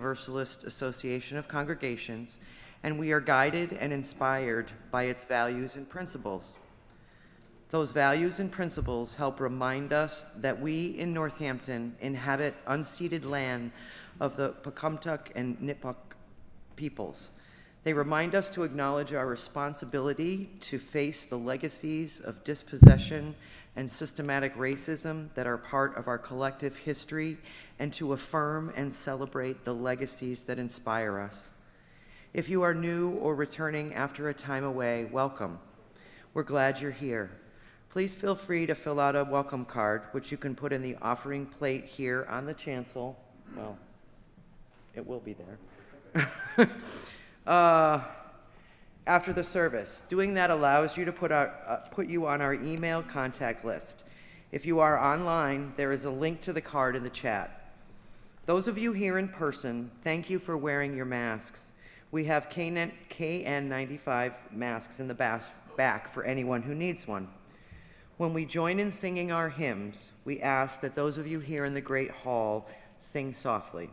Universalist Association of Congregations, and we are guided and inspired by its values and principles. Those values and principles help remind us that we in Northampton inhabit unceded land of the Pocumtuck and Nipmuc peoples. They remind us to acknowledge our responsibility to face the legacies of dispossession and systematic racism that are part of our collective history, and to affirm and celebrate the legacies that inspire us. If you are new or returning after a time away, welcome. We're glad you're here. Please feel free to fill out a welcome card, which you can put in the offering plate here on the chancel. Well, it will be there. After the service. Doing that allows you to put you on our email contact list. If you are online, there is a link to the card in the chat. Those of you here in person, thank you for wearing your masks. We have KN95 masks in the back for anyone who needs one. When we join in singing our hymns, we ask that those of you here in the Great Hall sing softly.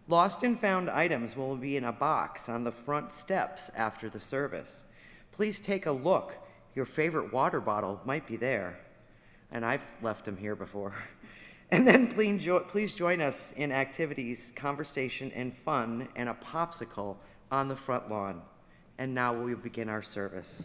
Lost and found items will be in a box on the front steps after the service. Please take a look. Your favorite water bottle might be there. And I've left them here before. And then please join us in activities, conversation, and fun, and a popsicle on the front lawn. And now we will begin our service.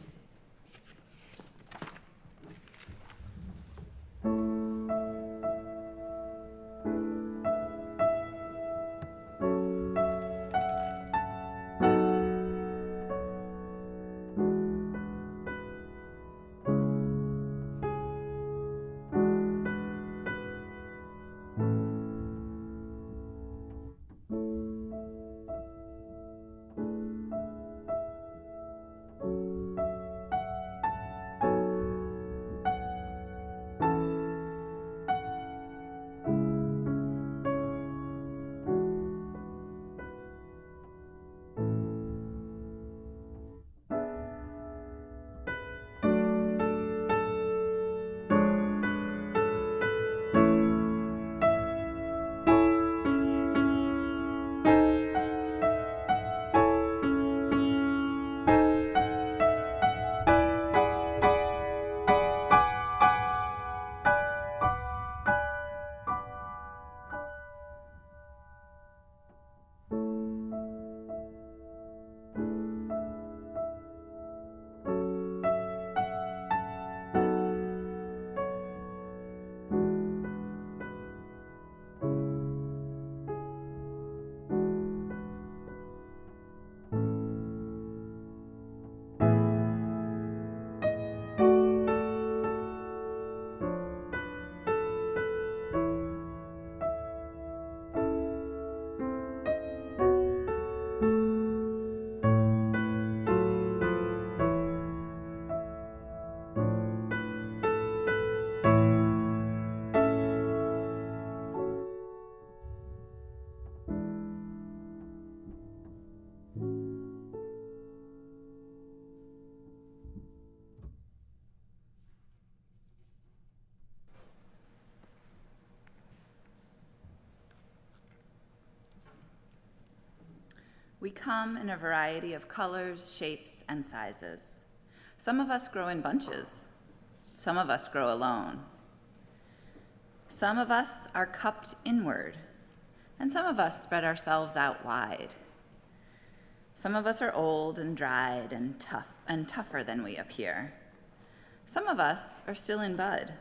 We come in a variety of colors, shapes, and sizes. Some of us grow in bunches. Some of us grow alone. Some of us are cupped inward, and some of us spread ourselves out wide. Some of us are old and dried and tougher than we appear. Some of us are still in bud.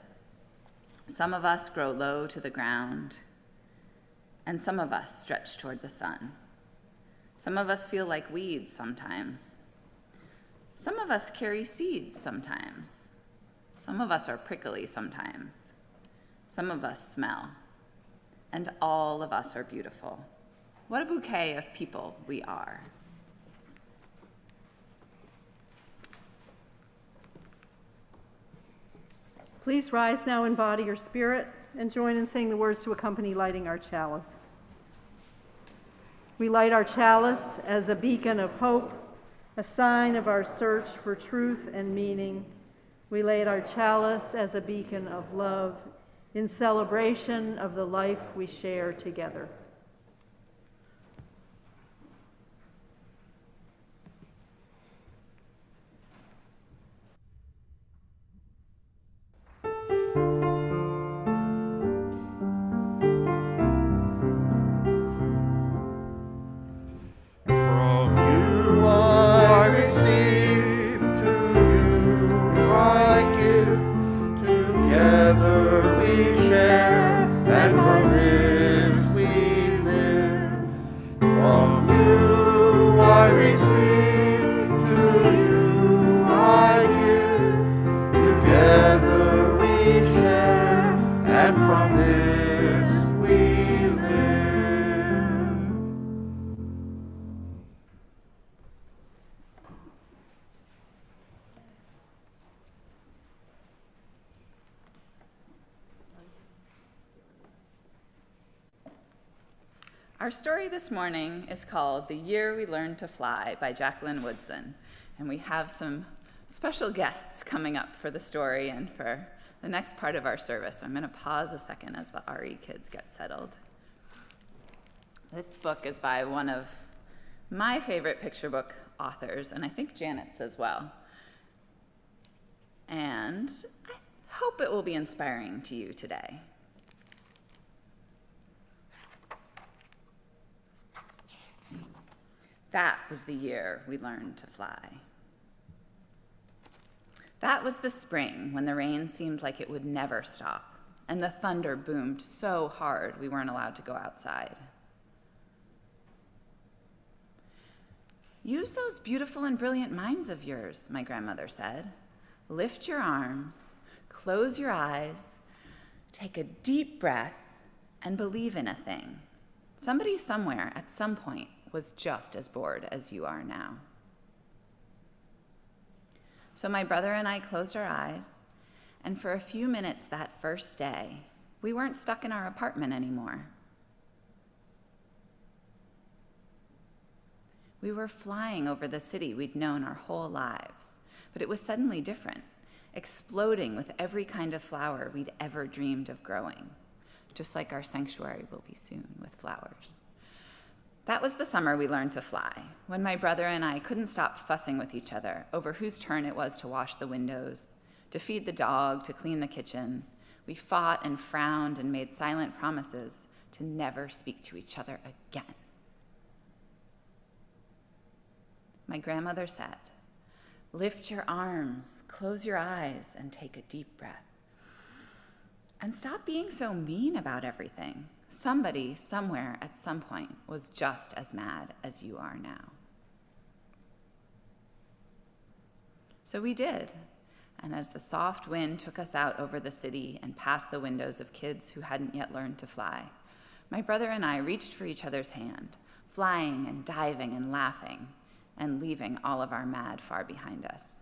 Some of us grow low to the ground, and some of us stretch toward the sun. Some of us feel like weeds sometimes. Some of us carry seeds sometimes. Some of us are prickly sometimes. Some of us smell. And all of us are beautiful. What a bouquet of people we are. Please rise now in body or spirit and join in saying the words to accompany lighting our chalice. We light our chalice as a beacon of hope, a sign of our search for truth and meaning. We light our chalice as a beacon of love in celebration of the life we share together. Our story this morning is called The Year We Learned to Fly by Jacqueline Woodson, and we have some special guests coming up for the story and for the next part of our service. I'm going to pause a second as the RE kids get settled. This book is by one of my favorite picture book authors, and I think Janet's as well. And I hope it will be inspiring to you today. That was the year we learned to fly. That was the spring when the rain seemed like it would never stop, and the thunder boomed so hard we weren't allowed to go outside. Use those beautiful and brilliant minds of yours, my grandmother said. Lift your arms, close your eyes, take a deep breath, and believe in a thing. Somebody somewhere at some point was just as bored as you are now. So my brother and I closed our eyes, and for a few minutes that first day, we weren't stuck in our apartment anymore. We were flying over the city we'd known our whole lives, but it was suddenly different, exploding with every kind of flower we'd ever dreamed of growing, just like our sanctuary will be soon with flowers. That was the summer we learned to fly, when my brother and I couldn't stop fussing with each other over whose turn it was to wash the windows, to feed the dog, to clean the kitchen. We fought and frowned and made silent promises to never speak to each other again. My grandmother said, lift your arms, close your eyes, and take a deep breath. And stop being so mean about everything. Somebody, somewhere, at some point, was just as mad as you are now. So we did, and as the soft wind took us out over the city and past the windows of kids who hadn't yet learned to fly, my brother and I reached for each other's hand, flying and diving and laughing, and leaving all of our mad far behind us.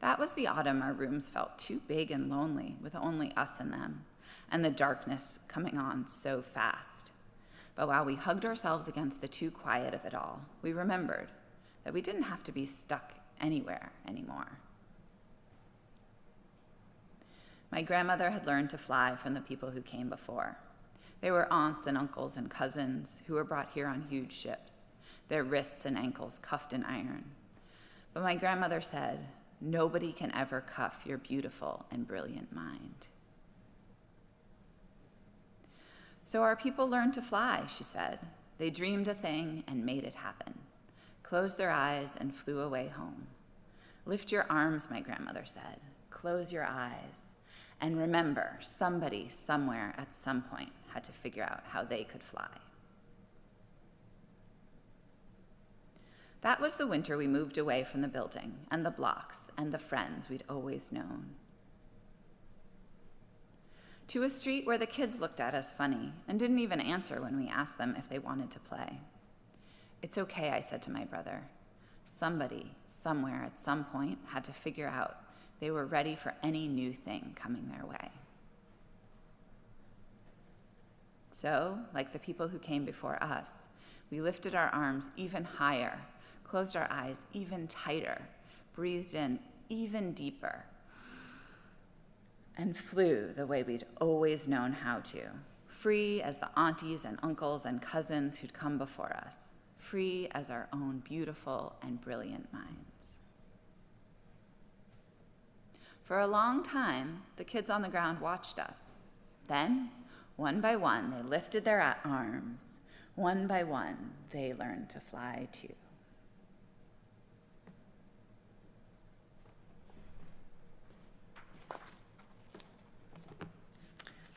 That was the autumn our rooms felt too big and lonely with only us in them, and the darkness coming on so fast. But while we hugged ourselves against the too quiet of it all, we remembered that we didn't have to be stuck anywhere anymore. My grandmother had learned to fly from the people who came before. They were aunts and uncles and cousins who were brought here on huge ships, their wrists and ankles cuffed in iron. But my grandmother said, nobody can ever cuff your beautiful and brilliant mind. So our people learned to fly, she said. They dreamed a thing and made it happen, closed their eyes and flew away home. Lift your arms, my grandmother said. Close your eyes. And remember, somebody, somewhere, at some point, had to figure out how they could fly. That was the winter we moved away from the building and the blocks and the friends we'd always known. To a street where the kids looked at us funny and didn't even answer when we asked them if they wanted to play. It's okay, I said to my brother. Somebody, somewhere, at some point, had to figure out they were ready for any new thing coming their way. So, like the people who came before us, we lifted our arms even higher, closed our eyes even tighter, breathed in even deeper, and flew the way we'd always known how to, free as the aunties and uncles and cousins who'd come before us, free as our own beautiful and brilliant minds. For a long time, the kids on the ground watched us. Then, one by one, they lifted their arms. One by one, they learned to fly too.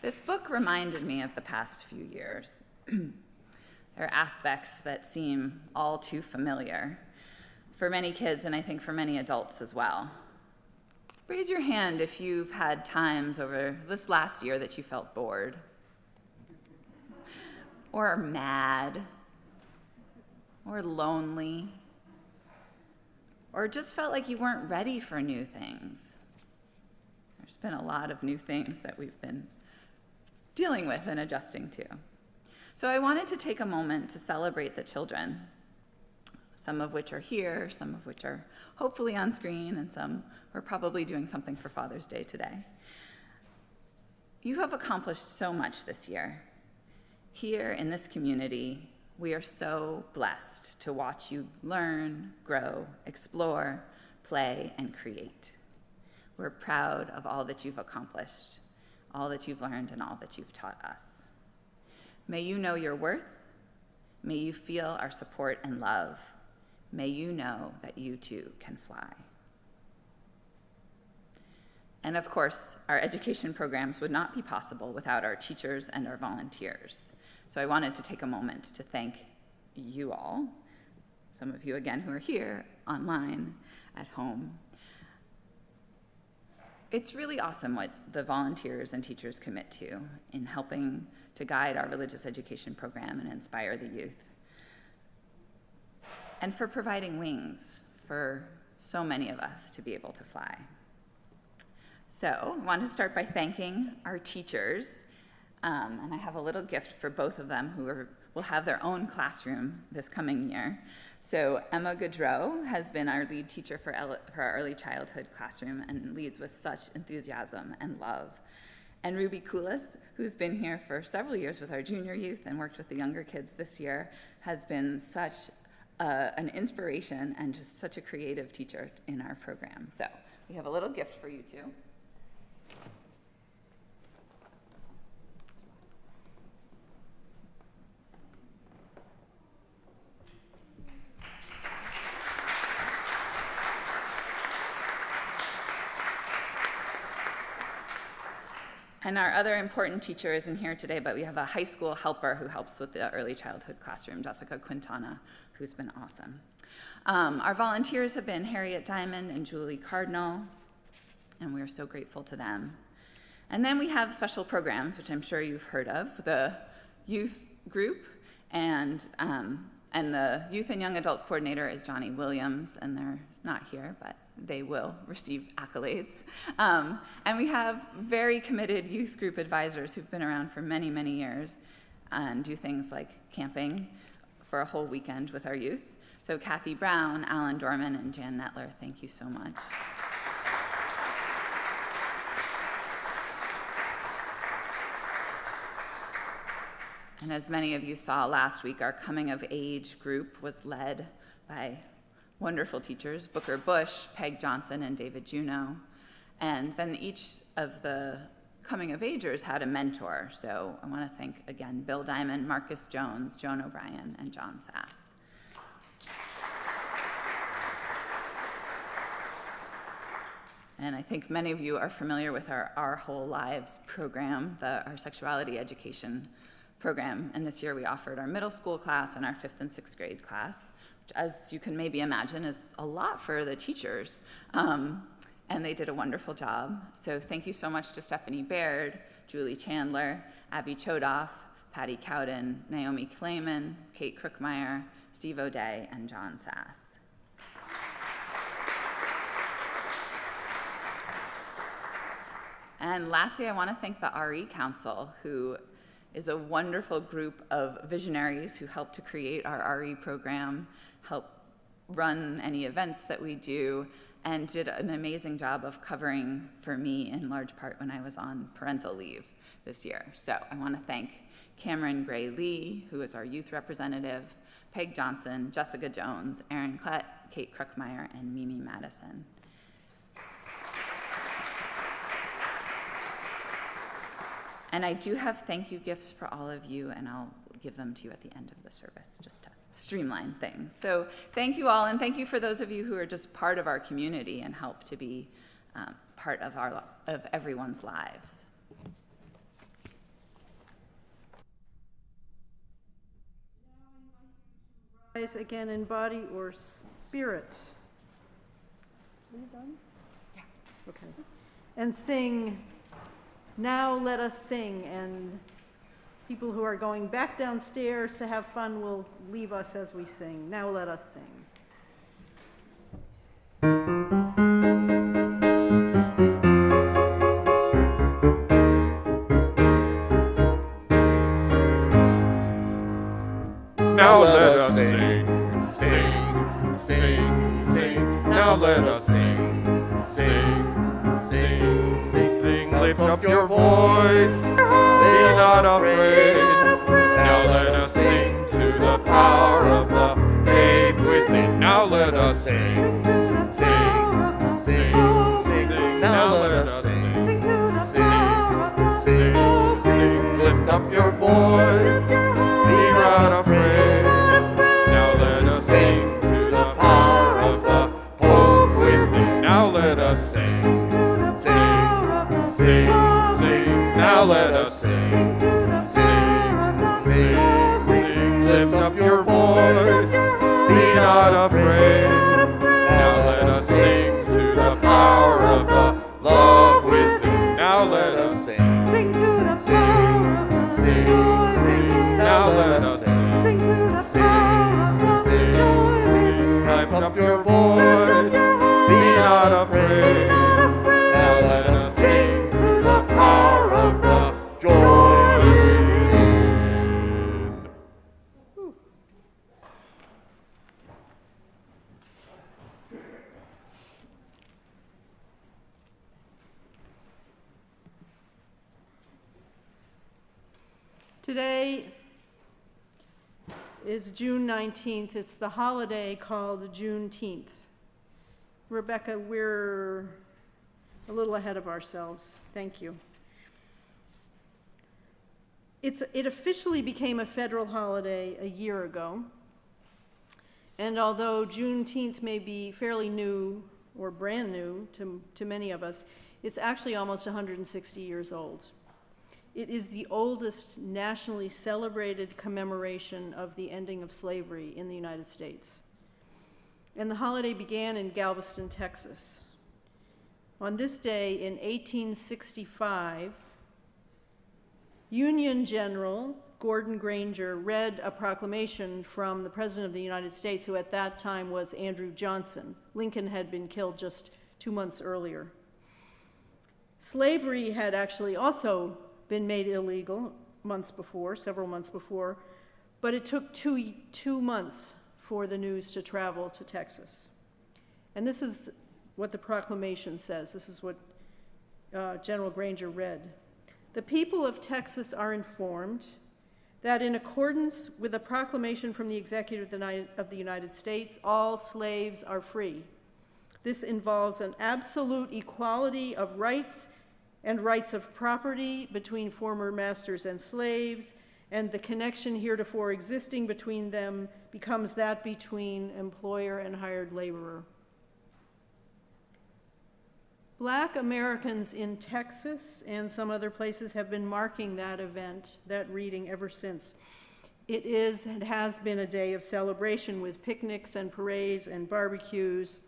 This book reminded me of the past few years. There are aspects that seem all too familiar for many kids, and I think for many adults as well. Raise your hand if you've had times over this last year that you felt bored, or mad, or lonely, or just felt like you weren't ready for new things. There's been a lot of new things that we've been dealing with and adjusting to. So I wanted to take a moment to celebrate the children, some of which are here, some of which are hopefully on screen, and some are probably doing something for Father's Day today. You have accomplished so much this year. Here in this community, we are so blessed to watch you learn, grow, explore, play, and create. We're proud of all that you've accomplished, all that you've learned, and all that you've taught us. May you know your worth. May you feel our support and love. May you know that you too can fly. And of course, our education programs would not be possible without our teachers and our volunteers. So I wanted to take a moment to thank you all, some of you again who are here, online, at home. It's really awesome what the volunteers and teachers commit to in helping to guide our religious education program and inspire the youth. And for providing wings for so many of us to be able to fly. So I want to start by thanking our teachers, and I have a little gift for both of them who will have their own classroom this coming year. So Emma Gaudreau has been our lead teacher for our early childhood classroom and leads with such enthusiasm and love. And Ruby Koulis, who's been here for several years with our junior youth and worked with the younger kids this year, has been such an inspiration and just such a creative teacher in our program. So we have a little gift for you too. And our other important teacher isn't here today, but we have a high school helper who helps with the early childhood classroom, Jessica Quintana, who's been awesome. Our volunteers have been Harriet Diamond and Julie Cardinal, and we're so grateful to them. And then we have special programs, which I'm sure you've heard of, the youth group, and the youth and young adult coordinator is Johnny Williams, and they're not here, but they will receive accolades. And we have very committed youth group advisors who've been around for many, many years and do things like camping for a whole weekend with our youth. So Kathy Brown, Alan Dorman, and Jan Netler, thank you so much. And as many of you saw last week, our coming of age group was led by wonderful teachers, Booker Bush, Peg Johnson, and David Juneau. And then each of the coming of agers had a mentor. So I want to thank again Bill Diamond, Marcus Jones, Joan O'Brien, and John Sass. And I think many of you are familiar with our Whole Lives program, our sexuality education program. And this year we offered our middle school class and our 5th and 6th grade class, which, as you can maybe imagine, is a lot for the teachers. And they did a wonderful job. So thank you so much to Stephanie Baird, Julie Chandler, Abby Chodoff, Patty Cowden, Naomi Clayman, Kate Crookmeyer, Steve O'Day, and John Sass. And lastly, I want to thank the RE Council, who is a wonderful group of visionaries who help to create our RE program, help run any events that we do, and did an amazing job of covering for me in large part when I was on parental leave this year. So I want to thank Cameron Gray Lee, who is our youth representative, Peg Johnson, Jessica Jones, Erin Klett, Kate Crookmeyer, and Mimi Madison. And I do have thank you gifts for all of you, and I'll give them to you at the end of the service, just to streamline things. So thank you all, and thank you for those of you who are just part of our community and help to be part of everyone's lives. Rise again in body or spirit. Are you done? Yeah. Okay. And sing, "Now Let Us Sing," and people who are going back downstairs to have fun will leave us as we sing. Now let us sing. Now let us sing, sing, sing, sing. Now let us sing, sing, sing, sing. Lift up your voice, be not afraid. Now let us sing to the power of the faith within. Now let us sing, sing, sing, sing. Now let us sing, sing, sing, sing. Lift up your voice, be not afraid. Now let us sing to the power of the hope within. Now let us sing, sing, sing, sing. Now let us sing, sing, sing, sing. Lift up your voice, be not afraid. Now let us sing to the power of the love within. Now let us sing, Sing to the power of the sing, joy sing. within. Now let us sing, Sing to the power of the sing, joy sing. within. Lift up your voice, be not afraid. Now let us sing to the power of the joy within. Today is June 19th. It's the holiday called Juneteenth. Rebecca, we're a little ahead of ourselves. Thank you. It officially became a federal holiday a year ago. And although Juneteenth may be fairly new or brand new to many of us, it's actually almost 160 years old. It is the oldest nationally celebrated commemoration of the ending of slavery in the United States. And the holiday began in Galveston, Texas. On this day in 1865, Union General Gordon Granger read a proclamation from the President of the United States, who at that time was Andrew Johnson. Lincoln had been killed just 2 months earlier. Slavery had actually also been made illegal several months before, but it took two months for the news to travel to Texas. And this is what the proclamation says. This is what General Granger read. The people of Texas are informed that in accordance with a proclamation from the Executive of the United States, all slaves are free. This involves an absolute equality of rights and rights of property between former masters and slaves, and the connection heretofore existing between them becomes that between employer and hired laborer. Black Americans in Texas and some other places have been marking that event, that reading, ever since. It is and has been a day of celebration with picnics and parades and barbecues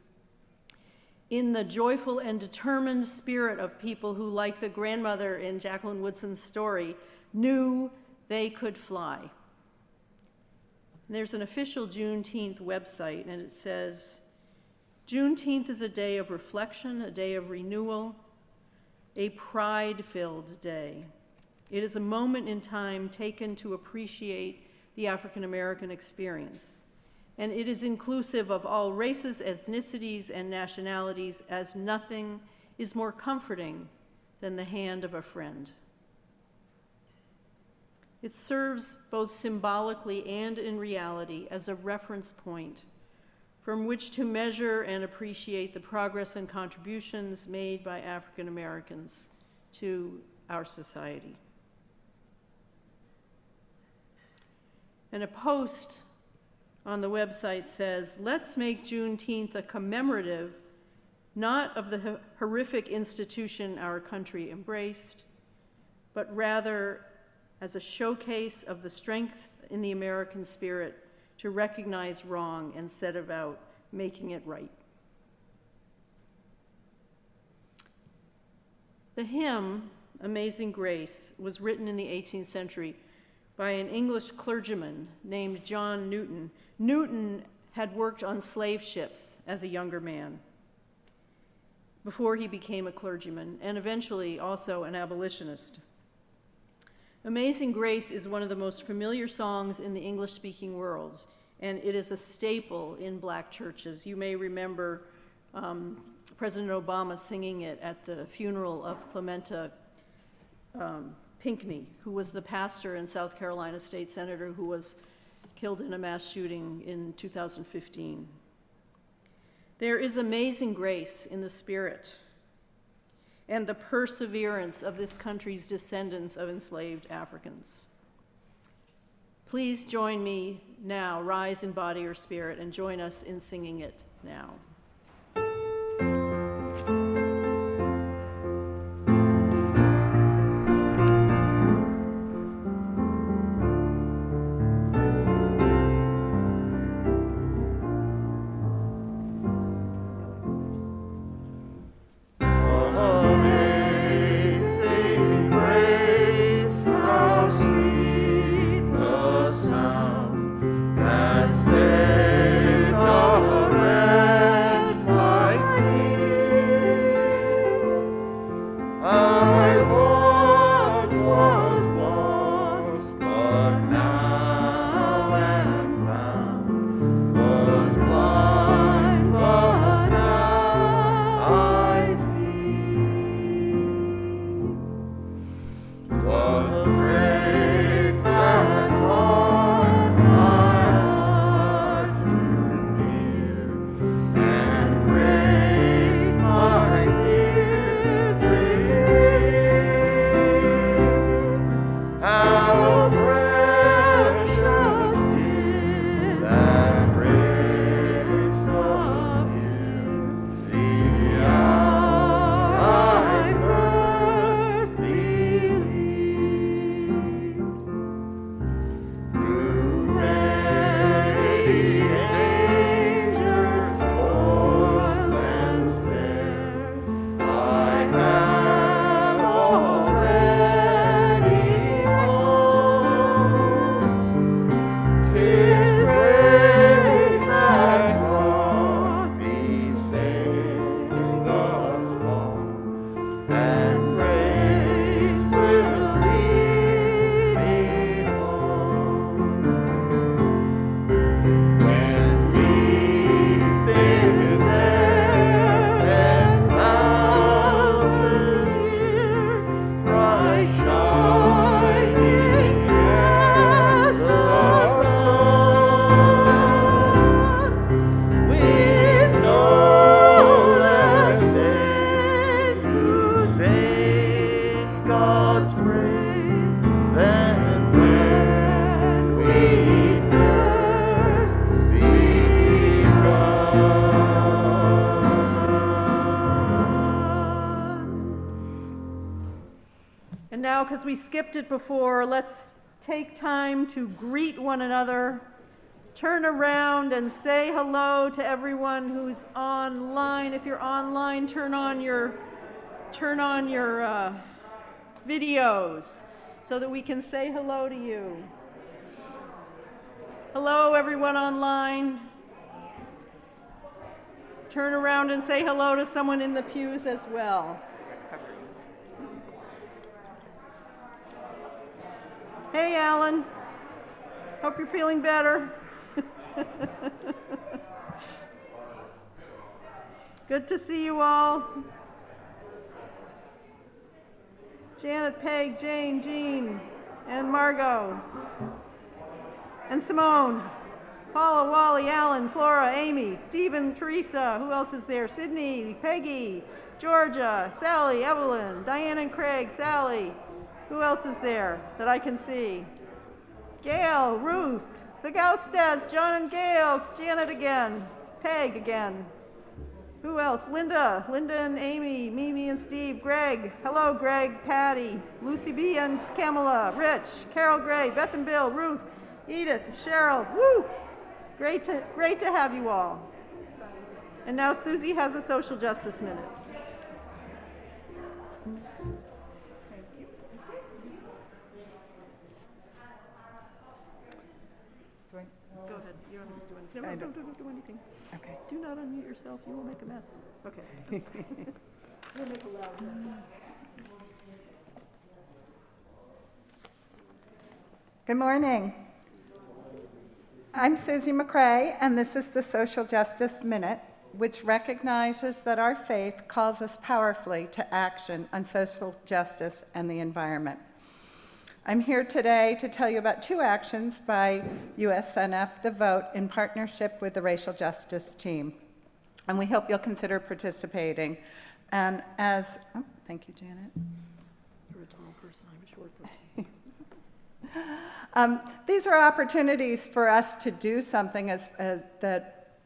in the joyful and determined spirit of people who, like the grandmother in Jacqueline Woodson's story, knew they could fly. And there's an official Juneteenth website, and it says, Juneteenth is a day of reflection, a day of renewal, a pride-filled day. It is a moment in time taken to appreciate the African American experience. And it is inclusive of all races, ethnicities, and nationalities, as nothing is more comforting than the hand of a friend. It serves both symbolically and in reality as a reference point from which to measure and appreciate the progress and contributions made by African Americans to our society. And a post on the website says, let's make Juneteenth a commemorative, not of the horrific institution our country embraced, but rather as a showcase of the strength in the American spirit to recognize wrong and set about making it right. The hymn, Amazing Grace, was written in the 18th century by an English clergyman named John Newton. Newton had worked on slave ships as a younger man before he became a clergyman, and eventually also an abolitionist. Amazing Grace is one of the most familiar songs in the English-speaking world, and it is a staple in Black churches. You may remember President Obama singing it at the funeral of Clementa Pinckney, who was the pastor and South Carolina state senator who was killed in a mass shooting in 2015. There is amazing grace in the spirit and the perseverance of this country's descendants of enslaved Africans. Please join me now, rise in body or spirit, and join us in singing it now. And now, because we skipped it before, let's take time to greet one another, turn around and say hello to everyone who's online. If you're online, turn on your videos so that we can say hello to you. Hello, everyone online. Turn around and say hello to someone in the pews as well. Hey, Alan. Hope you're feeling better. Good to see you all. Janet, Peg, Jane, Jean, and Margot, and Simone, Paula, Wally, Alan, Flora, Amy, Stephen, Teresa, who else is there? Sydney, Peggy, Georgia, Sally, Evelyn, Diane and Craig, Sally. Who else is there that I can see? Gail, Ruth, the Gausteds, John and Gail, Janet again, Peg again. Who else? Linda and Amy, Mimi and Steve, Greg. Hello, Greg, Patty, Lucy B and Kamala, Rich, Carol Gray, Beth and Bill, Ruth, Edith, Cheryl. Woo! Great to have you all. And now Susie has a social justice minute. Go ahead. You don't have to do anything. No, don't do anything. Okay. Do not unmute yourself. You will make a mess. Okay. We'll make a loud mess. Good morning. I'm Susie McCrae, and this is the Social Justice Minute, which recognizes that our faith calls us powerfully to action on social justice and the environment. I'm here today to tell you about 2 actions by USNF The Vote in partnership with the Racial Justice Team, and we hope you'll consider participating. And thank you, Janet. You're a tall person, I'm a short person. These are opportunities for us to do something that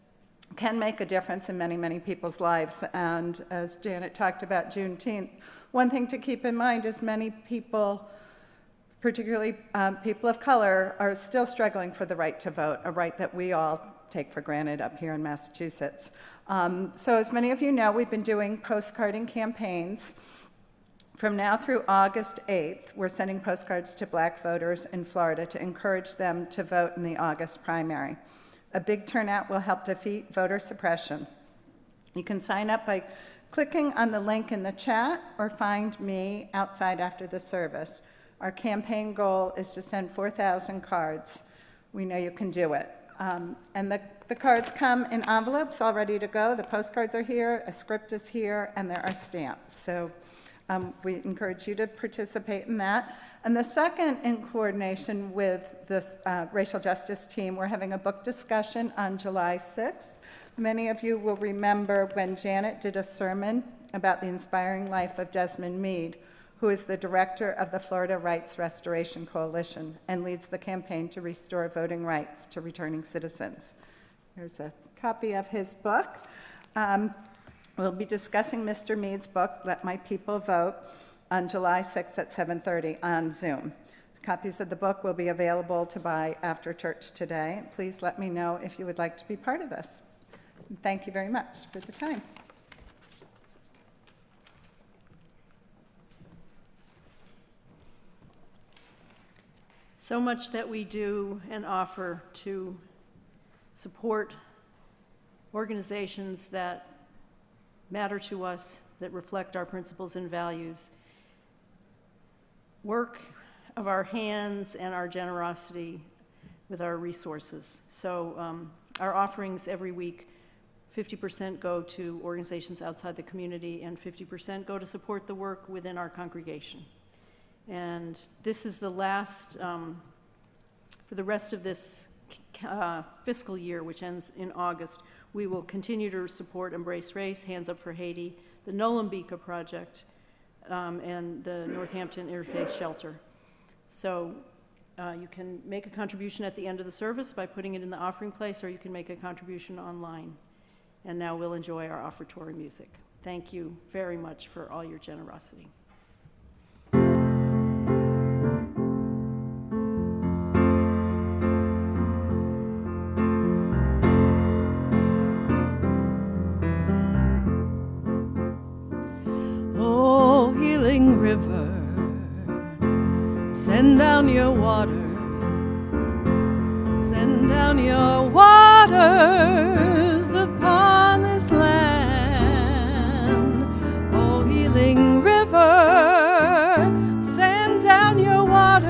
can make a difference in many, many people's lives. And as Janet talked about Juneteenth, one thing to keep in mind is many people, particularly people of color, are still struggling for the right to vote, a right that we all take for granted up here in Massachusetts. So as many of you know, we've been doing postcarding campaigns. From now through August 8th, we're sending postcards to Black voters in Florida to encourage them to vote in the August primary. A big turnout will help defeat voter suppression. You can sign up by clicking on the link in the chat or find me outside after the service. Our campaign goal is to send 4,000 cards. We know you can do it. And the cards come in envelopes all ready to go. The postcards are here, a script is here, and there are stamps. So we encourage you to participate in that. And the second, in coordination with the Racial Justice Team, we're having a book discussion on July 6th. Many of you will remember when Janet did a sermon about the inspiring life of Desmond Meade, who is the director of the Florida Rights Restoration Coalition and leads the campaign to restore voting rights to returning citizens. Here's a copy of his book. We'll be discussing Mr. Meade's book, Let My People Vote, on July 6th at 7:30 on Zoom. Copies of the book will be available to buy after church today. Please let me know if you would like to be part of this. Thank you very much for the time. So much that we do and offer to support organizations that matter to us, that reflect our principles and values. Work of our hands and our generosity with our resources. So our offerings every week, 50% go to organizations outside the community and 50% go to support the work within our congregation. And this is the last, for the rest of this fiscal year, which ends in August, we will continue to support Embrace Race, Hands Up for Haiti, the Nolambika Project, and the Northampton Interfaith Shelter. So you can make a contribution at the end of the service by putting it in the offering place, or you can make a contribution online. And now we'll enjoy our offertory music. Thank you very much for all your generosity. River, send down your waters, send down your waters upon this land. Oh, healing river, send down your waters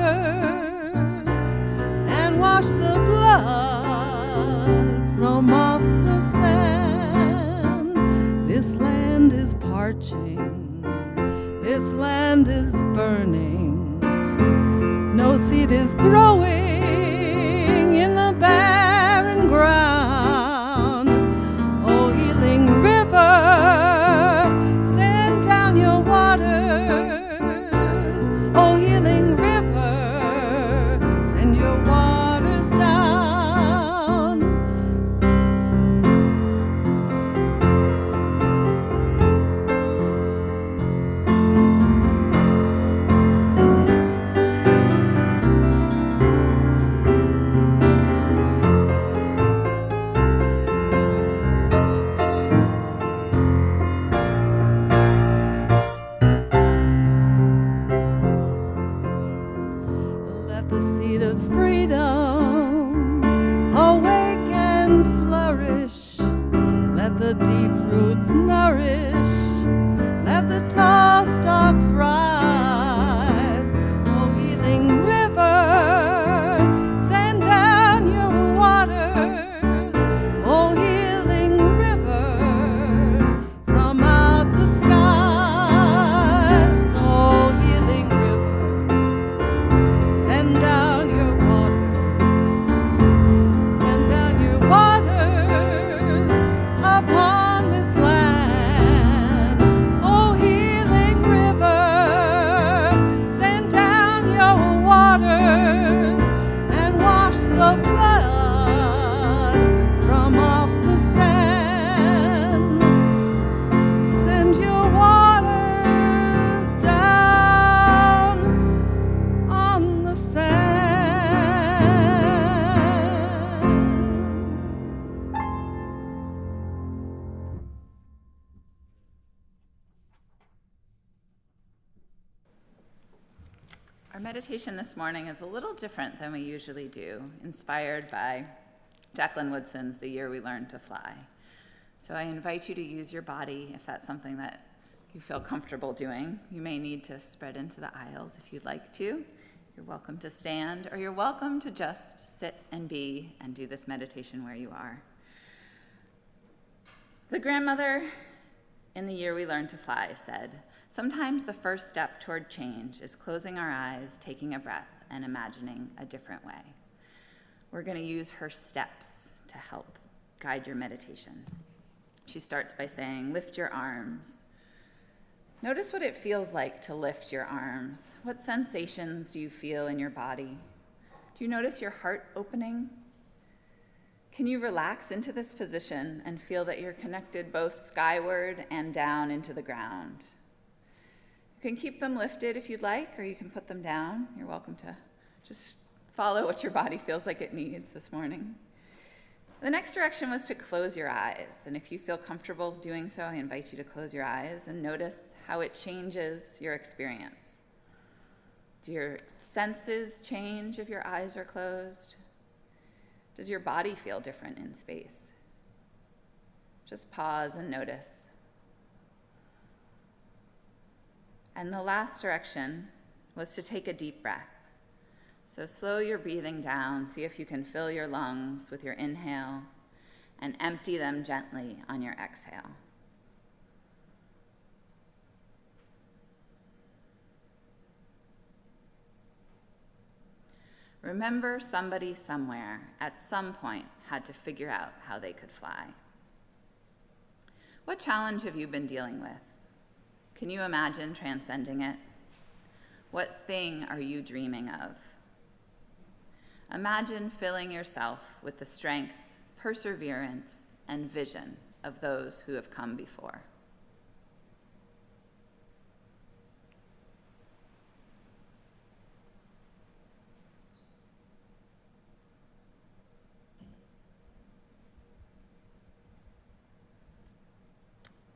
and wash the blood from off the sand. This land is parching, this land is burning, no seed is growing in the barren ground. Oh, healing river, send down your waters. Oh, healing river, send your waters down. the blood from off the sand. Send your waters down on the sand. Our meditation this morning is a little different than we usually do, inspired by Jacqueline Woodson's The Year We Learned to Fly. So I invite you to use your body if that's something that you feel comfortable doing. You may need to spread into the aisles if you'd like to. You're welcome to stand, or you're welcome to just sit and be and do this meditation where you are. The grandmother in The Year We Learned to Fly said, "Sometimes the first step toward change is closing our eyes, taking a breath, and imagining a different way." We're going to use her steps to help guide your meditation. She starts by saying, lift your arms. Notice what it feels like to lift your arms. What sensations do you feel in your body? Do you notice your heart opening? Can you relax into this position and feel that you're connected both skyward and down into the ground? You can keep them lifted if you'd like, or you can put them down. You're welcome to just follow what your body feels like it needs this morning. The next direction was to close your eyes. And if you feel comfortable doing so, I invite you to close your eyes and notice how it changes your experience. Do your senses change if your eyes are closed? Does your body feel different in space? Just pause and notice. And the last direction was to take a deep breath. So slow your breathing down. See if you can fill your lungs with your inhale and empty them gently on your exhale. Remember, somebody somewhere at some point had to figure out how they could fly. What challenge have you been dealing with? Can you imagine transcending it? What thing are you dreaming of? Imagine filling yourself with the strength, perseverance, and vision of those who have come before.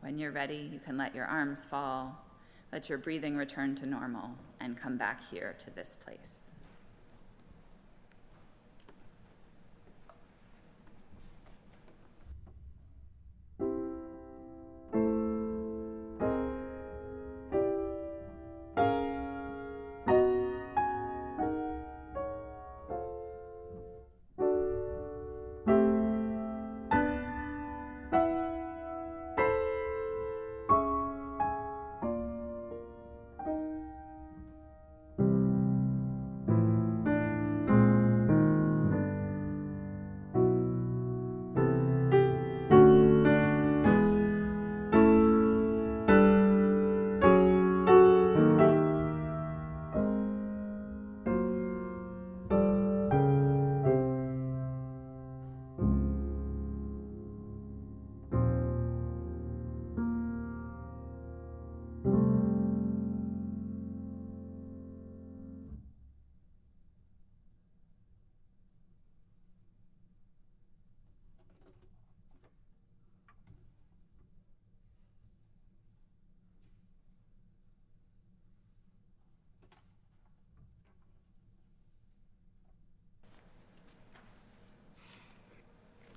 When you're ready, you can let your arms fall, let your breathing return to normal, and come back here to this place.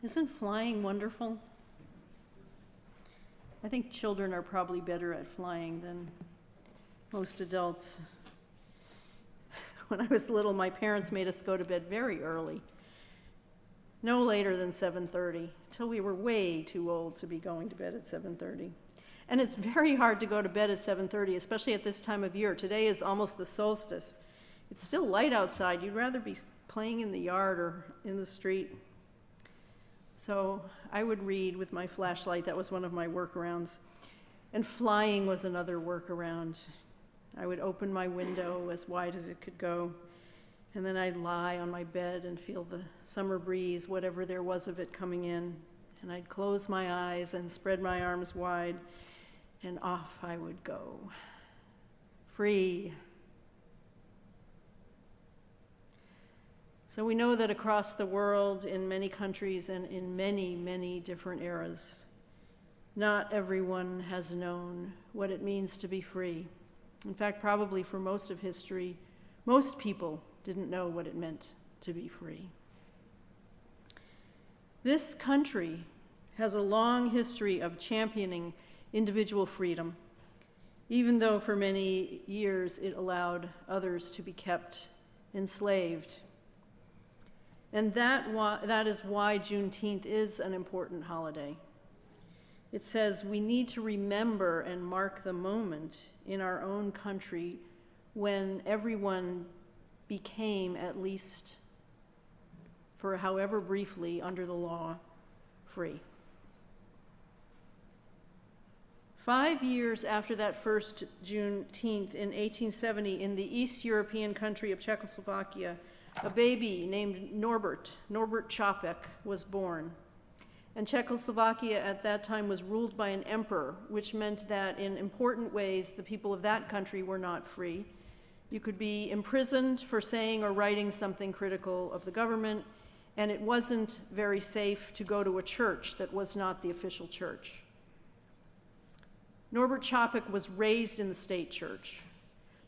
Isn't flying wonderful? I think children are probably better at flying than most adults. When I was little, my parents made us go to bed very early, no later than 7:30, till we were way too old to be going to bed at 7:30. And it's very hard to go to bed at 7:30, especially at this time of year. Today is almost the solstice. It's still light outside. You'd rather be playing in the yard or in the street. So I would read with my flashlight. That was one of my workarounds. And flying was another workaround. I would open my window as wide as it could go And then I'd lie on my bed and feel the summer breeze, whatever there was of it coming in. And I'd close my eyes and spread my arms wide, and off I would go. Free. So we know that across the world, in many countries and in many, many different eras, not everyone has known what it means to be free. In fact, probably for most of history, most people didn't know what it meant to be free. This country has a long history of championing individual freedom, even though for many years it allowed others to be kept enslaved. And that is why Juneteenth is an important holiday. It says we need to remember and mark the moment in our own country when everyone became, at least for however briefly under the law, free. 5 years after that first Juneteenth in 1870, in the East European country of Czechoslovakia, a baby named Norbert Čapek was born. And Czechoslovakia at that time was ruled by an emperor, which meant that in important ways the people of that country were not free. You could be imprisoned for saying or writing something critical of the government, and it wasn't very safe to go to a church that was not the official church. Norbert Čapek was raised in the state church,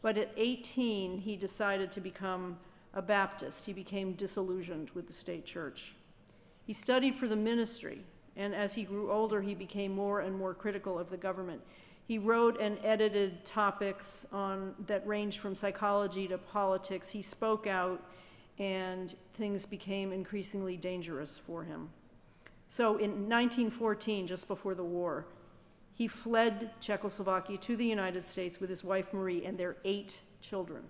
but at 18 he decided to become a Baptist. He became disillusioned with the state church. He studied for the ministry, and as he grew older, he became more and more critical of the government. He wrote and edited topics that ranged from psychology to politics. He spoke out, and things became increasingly dangerous for him. So in 1914, just before the war, he fled Czechoslovakia to the United States with his wife Marie and their 8 children.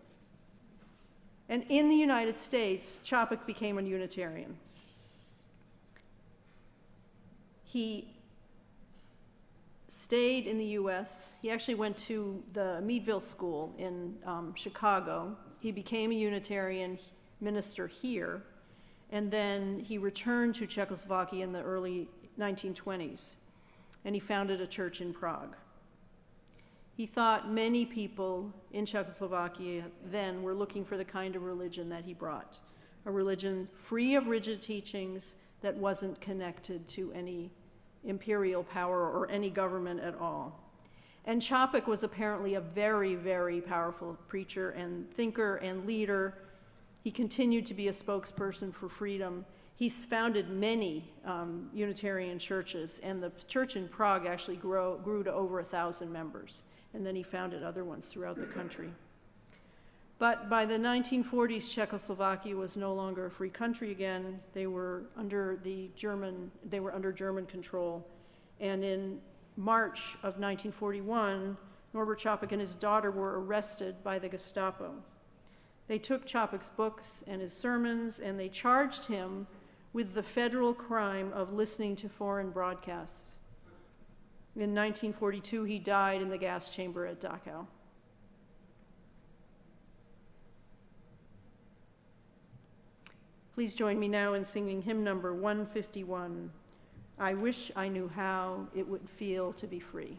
And in the United States, Čapek became a Unitarian. He stayed in the US. He actually went to the Meadville School in Chicago. He became a Unitarian minister here, and then he returned to Czechoslovakia in the early 1920s, and he founded a church in Prague. He thought many people in Czechoslovakia then were looking for the kind of religion that he brought, a religion free of rigid teachings that wasn't connected to any imperial power or any government at all. And Čapek was apparently a very, very powerful preacher and thinker and leader. He continued to be a spokesperson for freedom. He's founded many Unitarian churches, and the church in Prague actually grew to over 1,000 members. And then he founded other ones throughout the country. But by the 1940s, Czechoslovakia was no longer a free country again. They were under German control. And in March of 1941, Norbert Čapek and his daughter were arrested by the Gestapo. They took Čapek's books and his sermons, and they charged him with the federal crime of listening to foreign broadcasts. In 1942, he died in the gas chamber at Dachau. Please join me now in singing hymn number 151, I Wish I Knew How It Would Feel to Be Free.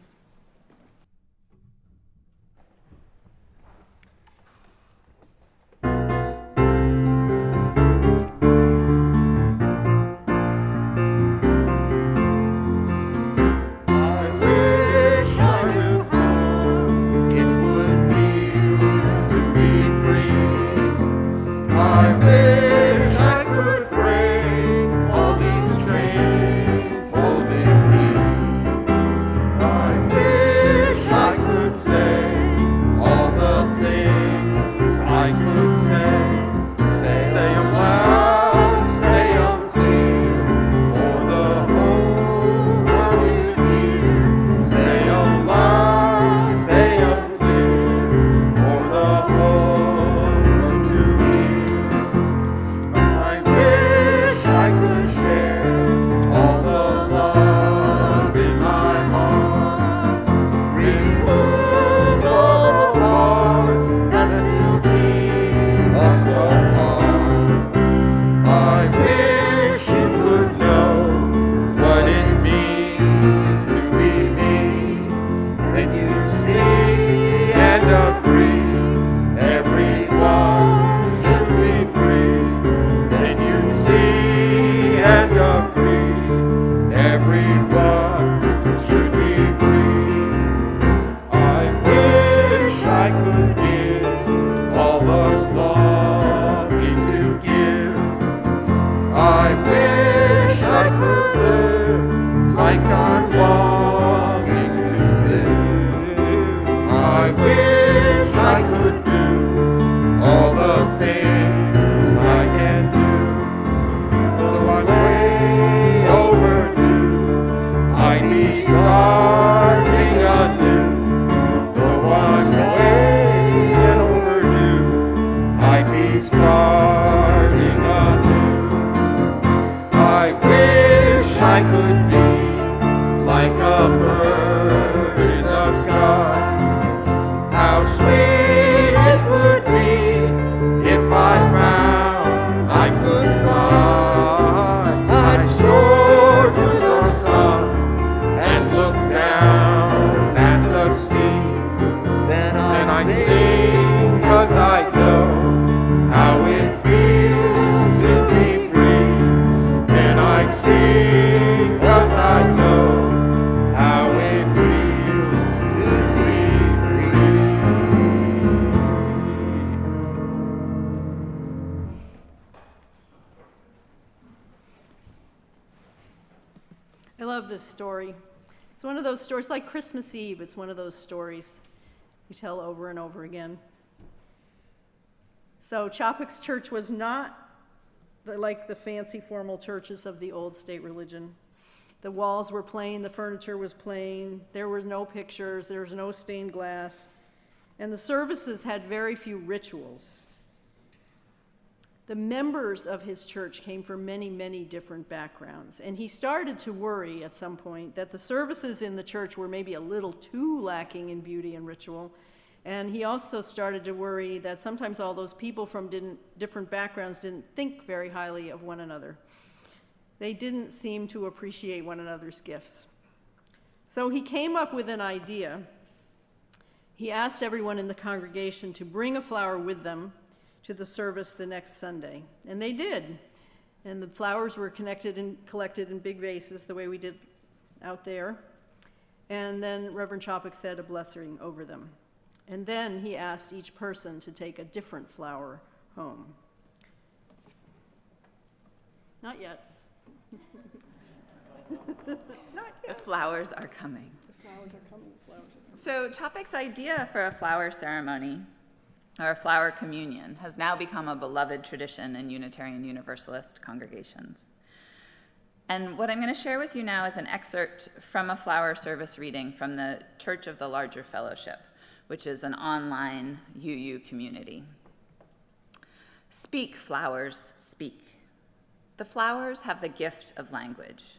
I I wish you could know what it means to be me. Then you'd see and agree, everyone should be free. Then you'd see and agree, everyone should be free. I wish I could give all the longing to give. I wish I could live like I'm longing to live. I wish I could do all the things I can do. Though I'm way overdue, I'd be starting anew. Though I'm way and overdue, I'd be starting anew. I wish I could be like a bird in the sky. How sweet it would be if I found I could fly. I'd soar to the sun and look down at the sea. Then I'd sing, 'cause I know how it feels to be free. Then I'd sing, 'cause I know how it feels to be free. I love this story. It's one of those stories, like Christmas Eve, it's one of those stories you tell over and over again. So Chopic's church was not like the fancy formal churches of the old state religion. The walls were plain, the furniture was plain, there were no pictures, there was no stained glass, and the services had very few rituals. The members of his church came from many, many different backgrounds, and he started to worry at some point that the services in the church were maybe a little too lacking in beauty and ritual, and he also started to worry that sometimes all those people from different backgrounds didn't think very highly of one another. They didn't seem to appreciate one another's gifts. So he came up with an idea. He asked everyone in the congregation to bring a flower with them to the service the next Sunday, and they did. And the flowers were collected in big vases, the way we did out there. And then Reverend Chopic said a blessing over them. And then he asked each person to take a different flower home. Not yet. Not The yet. flowers are coming. The flowers are coming. The flowers are coming. So Chopic's idea for a flower ceremony, or a flower communion, has now become a beloved tradition in Unitarian Universalist congregations. And what I'm going to share with you now is an excerpt from a flower service reading from the Church of the Larger Fellowship, which is an online UU community. Speak, flowers, speak. The flowers have the gift of language.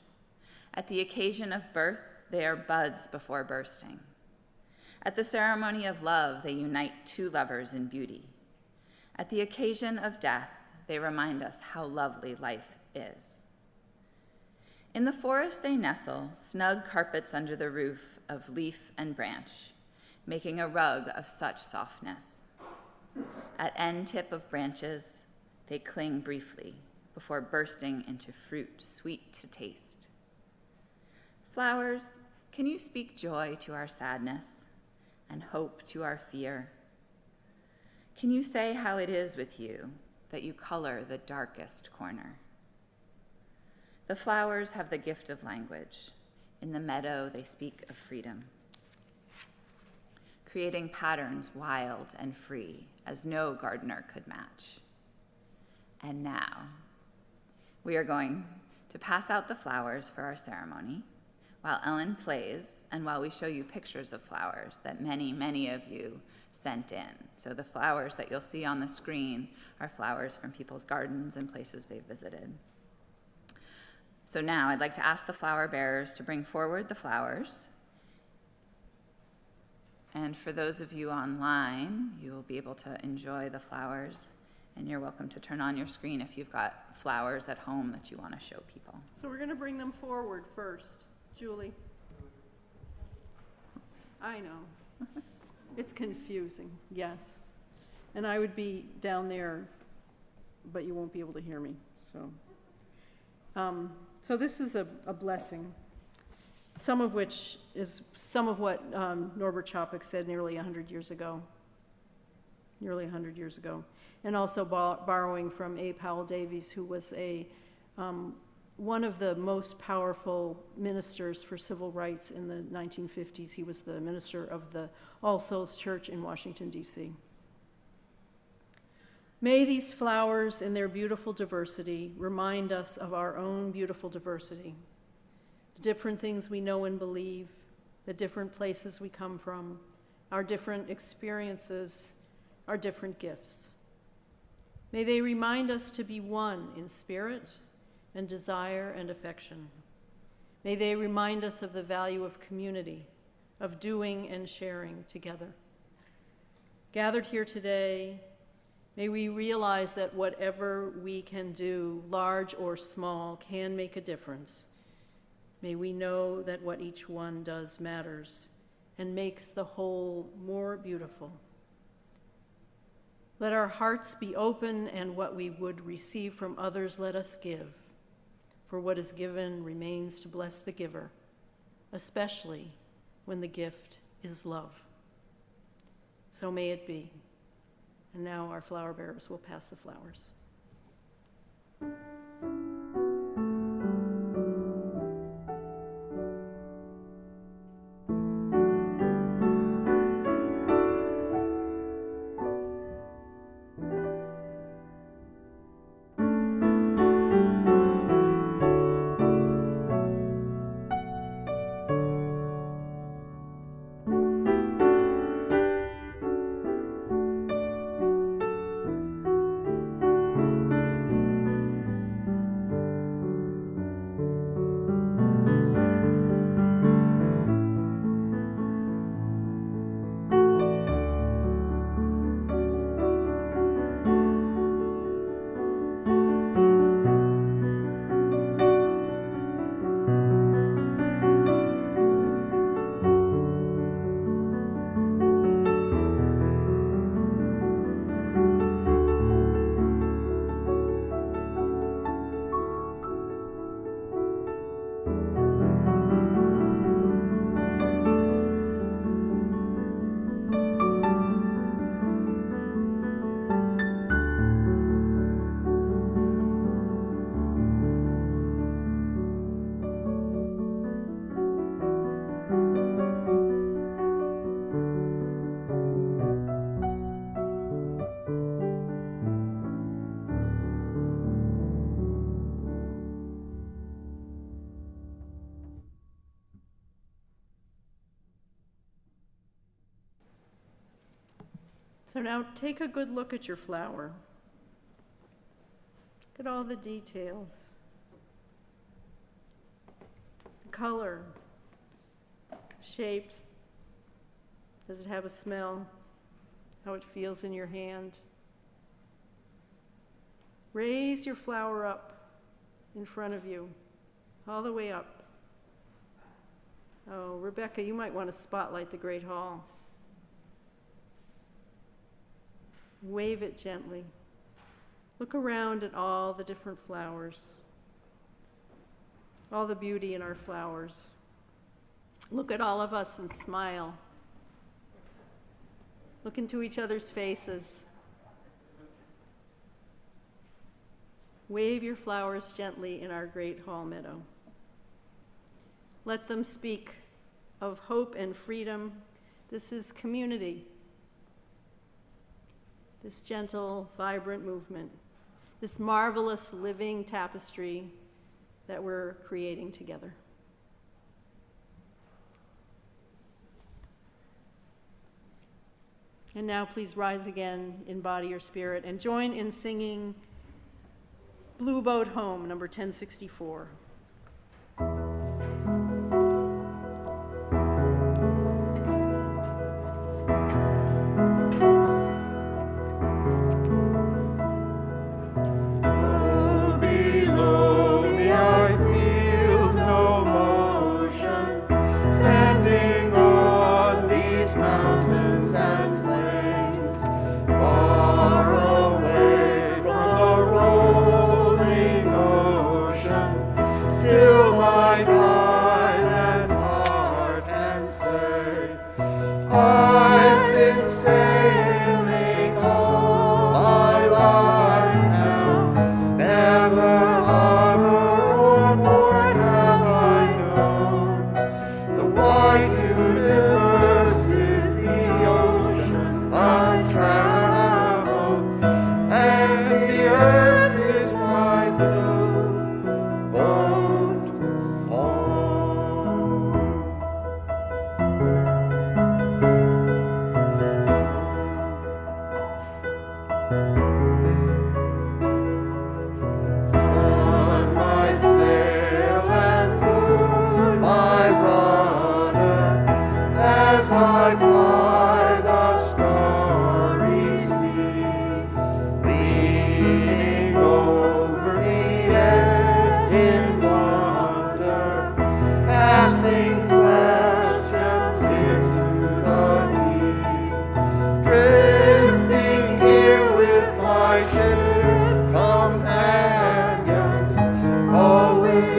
At the occasion of birth, they are buds before bursting. At the ceremony of love, they unite two lovers in beauty. At the occasion of death, they remind us how lovely life is. In the forest they nestle, snug carpets under the roof of leaf and branch, making a rug of such softness. At end tip of branches, they cling briefly before bursting into fruit sweet to taste. Flowers, can you speak joy to our sadness and hope to our fear? Can you say how it is with you that you color the darkest corner? The flowers have the gift of language. In the meadow, they speak of freedom, creating patterns wild and free as no gardener could match. And now, we are going to pass out the flowers for our ceremony while Ellen plays and while we show you pictures of flowers that many, many of you sent in. So the flowers that you'll see on the screen are flowers from people's gardens and places they've visited. So now I'd like to ask the flower bearers to bring forward the flowers. And for those of you online, you will be able to enjoy the flowers And you're welcome to turn on your screen if you've got flowers at home that you want to show people. So we're going to bring them forward first. Julie. I know. It's confusing, yes. And I would be down there, but you won't be able to hear me, so. So this is a blessing, some of which is some of what Norbert Chopik said nearly 100 years ago. And also borrowing from A. Powell Davies, who was one of the most powerful ministers for civil rights in the 1950s. He was the minister of the All Souls Church in Washington, D.C. May these flowers in their beautiful diversity remind us of our own beautiful diversity, the different things we know and believe, the different places we come from, our different experiences, our different gifts. May they remind us to be one in spirit and desire and affection. May they remind us of the value of community, of doing and sharing together. Gathered here today, may we realize that whatever we can do, large or small, can make a difference. May we know that what each one does matters and makes the whole more beautiful. Let our hearts be open, and what we would receive from others let us give. For what is given remains to bless the giver, especially when the gift is love. So may it be. And now our flower bearers will pass the flowers. So now take a good look at your flower. Look at all the details. The color, shapes. Does it have a smell? How it feels in your hand. Raise your flower up in front of you, all the way up. Oh, Rebecca, you might want to spotlight the Great Hall. Wave it gently. Look around at all the different flowers, all the beauty in our flowers. Look at all of us and smile. Look into each other's faces. Wave your flowers gently in our great hall meadow. Let them speak of hope and freedom. This is community. This gentle, vibrant movement, this marvelous living tapestry that we're creating together. And now please rise again in body or spirit and join in singing Blue Boat Home, number 1064.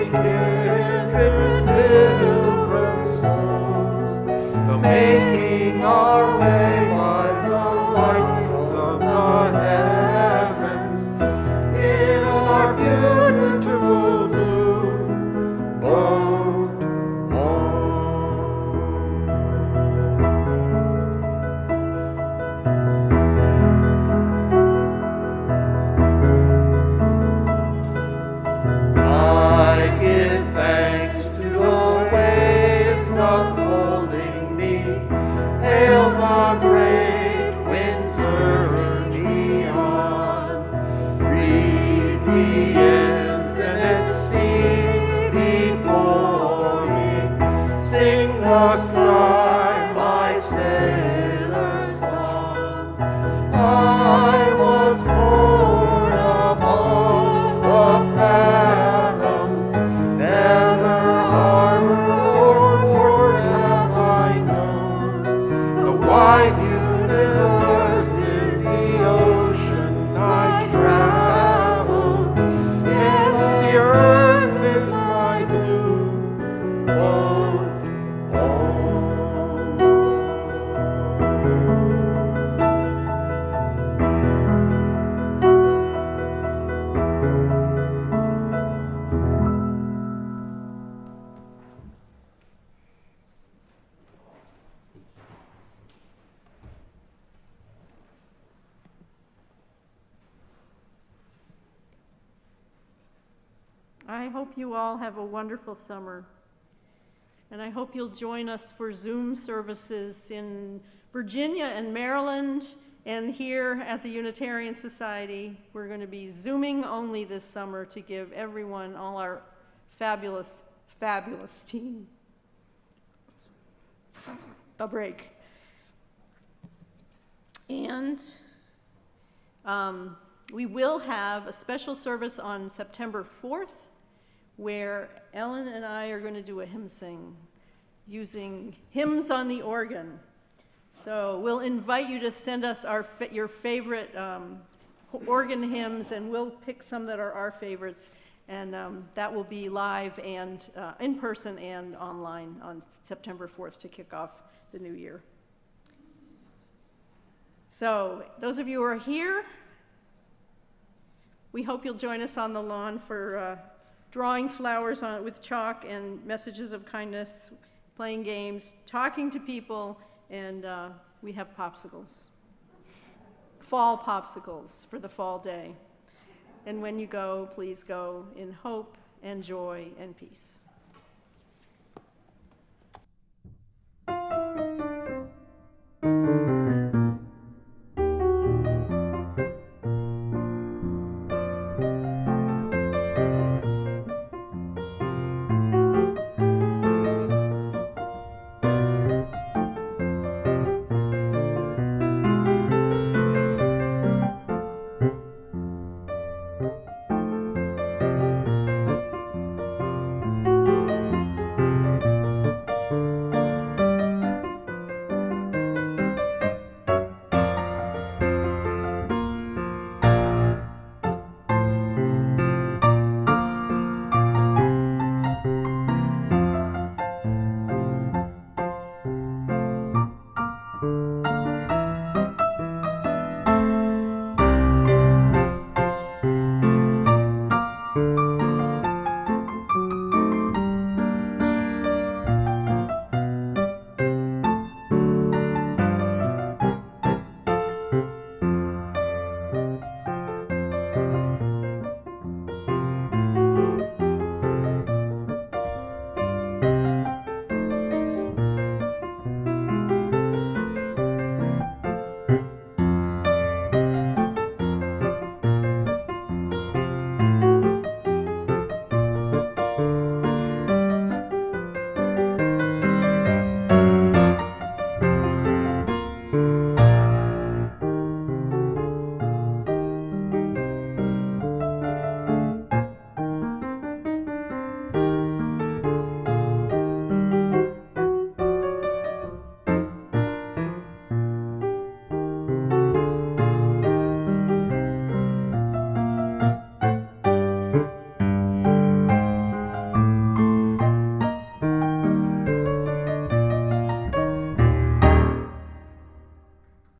kindred pilgrim souls, the making our way by the lights of the heavens, in our beautiful blue boat home. I give thanks to the waves upholding me. Hail the great winds urging me on. Read the infinite sea before me. Sing the sky my sailor's song. I was born above the fathoms, never harbor or port have I known. The wide universe is the ocean I traveled, and the earth is my blue boat home. I hope you all have a wonderful summer. And I hope you'll join us for Zoom services in Virginia and Maryland and here at the Unitarian Society. We're going to be Zooming only this summer to give everyone, all our fabulous, fabulous team, a break. And we will have a special service on September 4th where Ellen and I are going to do a hymn sing using hymns on the organ. So we'll invite you to send us your favorite organ hymns, and we'll pick some that are our favorites. And that will be live and in person and online on September 4th to kick off the new year. So those of you who are here, we hope you'll join us on the lawn for drawing flowers with chalk and messages of kindness, playing games, talking to people, and we have popsicles. Fall popsicles for the fall day. And when you go, please go in hope and joy and peace.